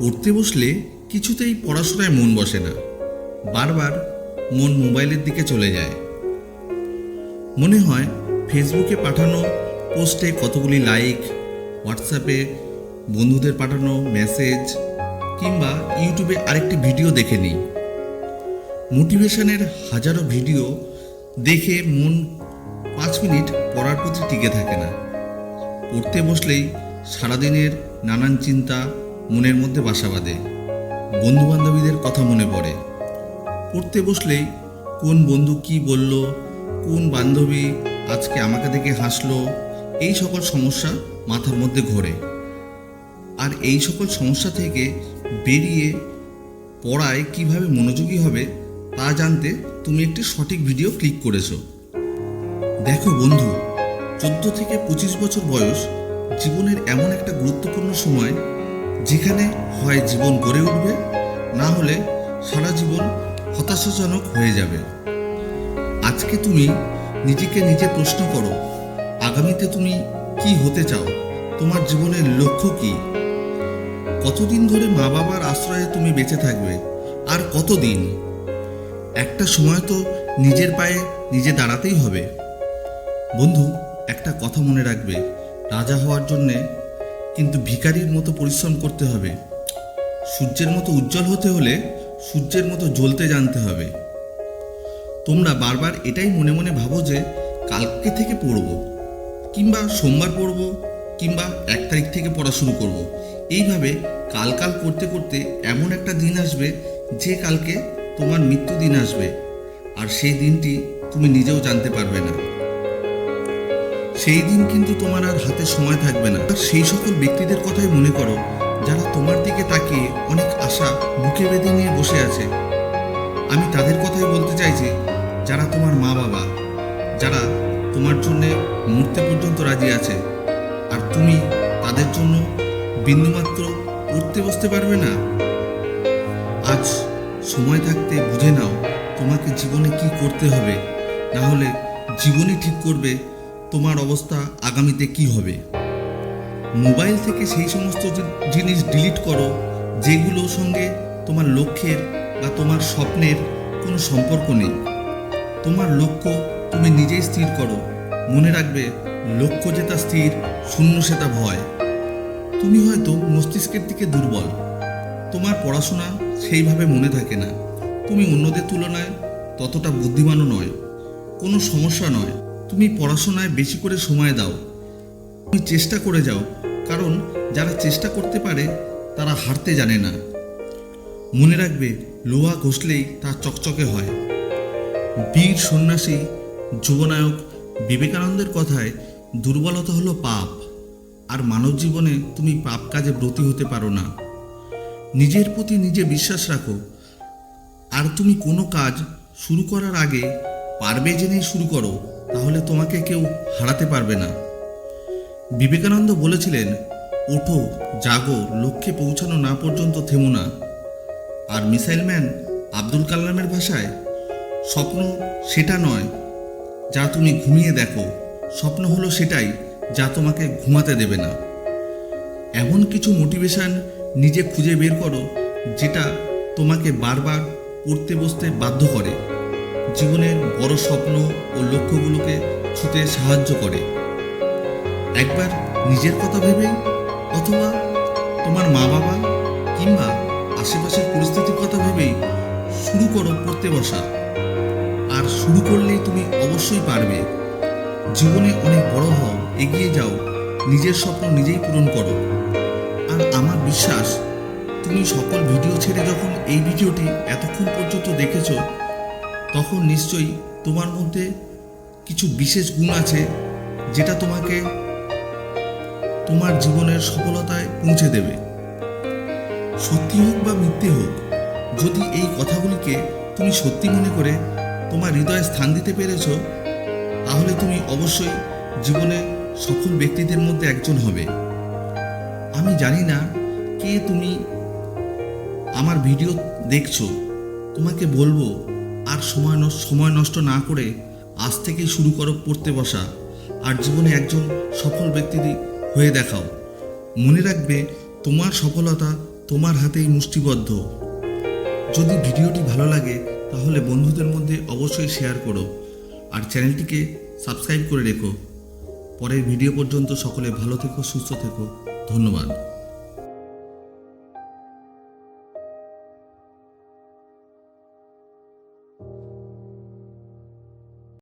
পড়তে বসলে কিছুতেই পড়াশোনায় মন বসে না, বারবার মন মোবাইলের দিকে চলে যায়। মনে হয় ফেসবুকে পাঠানো পোস্টে কতগুলি লাইক, হোয়াটসঅ্যাপে বন্ধুদের পাঠানো মেসেজ কিংবা ইউটিউবে আরেকটি ভিডিও দেখে নিই। মোটিভেশনের হাজারো ভিডিও দেখে মন 5 মিনিট পড়ার প্রতি টিকে থাকে না। পড়তে বসলেই সারাদিনের নানান চিন্তা মনের মধ্যে বাসা বাঁধে, বন্ধুবান্ধবীদের কথা মনে পড়ে। পড়তে বসলেই কোন বন্ধু কি বলল, কোন বান্ধবী আজকে আমাকে দেখে হাসলো, এই সকল সমস্যা মাথার মধ্যে ঘোরে। আর এই সকল সমস্যা থেকে বেরিয়ে পড়ায় কিভাবে মনোযোগী হবে তা জানতে তুমি একটি সঠিক ভিডিও ক্লিক করেছো। দেখো বন্ধু, 14 থেকে 25 বছর বয়স জীবনের এমন একটা গুরুত্বপূর্ণ সময়, যেখানে হয় জীবন গড়ে উঠবে, না হলে সারা জীবন হতাশাজনক হয়ে যাবে। আজকে তুমি নিজেকে নিজে প্রশ্ন করো, আগামীতে তুমি কি হতে চাও? তোমার জীবনের লক্ষ্য কি? কতদিন ধরে মা বাবার আশ্রয়ে তুমি বেঁচে থাকবে? আর কতদিন? একটা সময় তো নিজের পায়ে নিজে দাঁড়াতেই হবে। বন্ধু, একটা কথা মনে রাখবে, রাজা হওয়ার জন্যে কিন্তু ভিখারির মতো পরিশ্রম করতে হবে। সূর্যের মতো উজ্জ্বল হতে হলে সূর্যের মতো জ্বলতে জানতে হবে। তোমরা বারবার এটাই মনে মনে ভাবো যে কালকে থেকে পড়ব, কিংবা সোমবার পড়ব, কিংবা 1 তারিখ থেকে পড়া শুরু করব। এইভাবে কাল করতে করতে এমন একটা দিন আসবে যে কালকে তোমার মৃত্যু দিন আসবে, আর সেই দিনটি তুমি নিজেও জানতে পারবে না। সেই দিন কিন্তু তোমার আর হাতে সময় থাকবে না। আর সেই সকল ব্যক্তিদের কথাই মনে করো যারা তোমার দিকে তাকিয়ে অনেক আশা বুকে বেঁধে নিয়ে বসে আছে। আমি তাদের কথাই বলতে চাইছি, যারা তোমার মা বাবা, যারা তোমার জন্য মরতে পর্যন্ত রাজি আছে, আর তুমি তাদের জন্য বিন্দুমাত্র পড়তে বসতে পারবে না। আজ সময় থাকতে বুঝে নাও তোমাকে জীবনে কি করতে হবে, না হলে জীবনই ঠিক করবে তোমার অবস্থা আগামীতে কি হবে। মোবাইল থেকে সেই সমস্ত জিনিস ডিলিট করো যেগুলোর সঙ্গে তোমার লক্ষ্যের বা তোমার স্বপ্নের কোনো সম্পর্ক নেই। তোমার লক্ষ্য তুমি নিজেই স্থির করো। মনে রাখবে, লক্ষ্য যেটা স্থির, শূন্য সেটা ভয়। তুমি হয়তো মস্তিষ্কের দিকে দুর্বল, তোমার পড়াশোনা সেইভাবে মনে থাকে না, তুমি অন্যদের তুলনায় ততটা বুদ্ধিমানও নয়। কোনো সমস্যা নয়, তুমি পড়াশোনায় বেশি করে সময় দাও, তুমি চেষ্টা করে যাও, কারণ যারা চেষ্টা করতে পারে তারা হারতে জানে না। মনে রাখবে, লোহা ঘষলেই তা চকচকে হয়। বীর সন্ন্যাসী যুবনায়ক বিবেকানন্দের কথায় দুর্বলতা হলো পাপ, আর মানব জীবনে তুমি পাপ কাজে ব্রতী হতে পারো না। নিজের প্রতি নিজে বিশ্বাস রাখো, আর তুমি কোনো কাজ শুরু করার আগে পারবে জেনেই শুরু করো, তাহলে তোমাকে কেউ হারাতে পারবে না। বিবেকানন্দ বলেছিলেন, ওঠো, জাগো, লক্ষ্যে পৌঁছানো না পর্যন্ত থেমো না। আর মিসাইল ম্যান আব্দুল কালামের ভাষায়, স্বপ্ন সেটা নয় যা তুমি ঘুমিয়ে দেখো, স্বপ্ন হলো সেটাই যা তোমাকে ঘুমাতে দেবে না। এমন কিছু মোটিভেশন নিজে খুঁজে বের করো যেটা তোমাকে বারবার পড়তে বসতে বাধ্য করে, জীবনের বড় স্বপ্ন ও লক্ষ্যগুলোকে ছুঁতে সাহায্য করে। একবার নিজের কথা ভেবেই, অথবা তোমার মা বাবা কিংবা আশেপাশের পরিস্থিতির কথা ভেবেই শুরু করো পড়তে বসা। আর শুরু করলেই তুমি অবশ্যই পারবে। জীবনে অনেক বড় হও, এগিয়ে যাও, নিজের স্বপ্ন নিজেই পূরণ করো। আর আমার বিশ্বাস, তুমি সকল ভিডিও ছেড়ে যখন এই ভিডিওটি এতক্ষণ পর্যন্ত দেখেছো, তখন নিশ্চয়ই তোমার মধ্যে কিছু বিশেষ গুণ আছে যেটা তোমাকে তোমার জীবনের সফলতায় পৌঁছে দেবে। সত্যি হোক বা মিথ্যে হোক, যদি এই কথাগুলিকে তুমি সত্যি মনে করে তোমার হৃদয়ে স্থান দিতে পেরেছো, তাহলে তুমি অবশ্যই জীবনে সফল ব্যক্তিদের মধ্যে একজন হবে। আমি জানি না কে তুমি আমার ভিডিও দেখছো, তোমাকে বলবো, আর সময় নষ্ট না করে আজ থেকেই শুরু করো পড়তে বসা, আর জীবনে একজন সফল ব্যক্তি হয়ে দেখাও। মনে রাখবে, তোমার সফলতা তোমার হাতেই মুষ্টিবদ্ধ। যদি ভিডিওটি ভালো লাগে তাহলে বন্ধুদের মধ্যে অবশ্যই শেয়ার করো আর চ্যানেলটিকে সাবস্ক্রাইব করে রেখো। পরের ভিডিও পর্যন্ত সকলে ভালো থেকো, সুস্থ থেকো। ধন্যবাদ।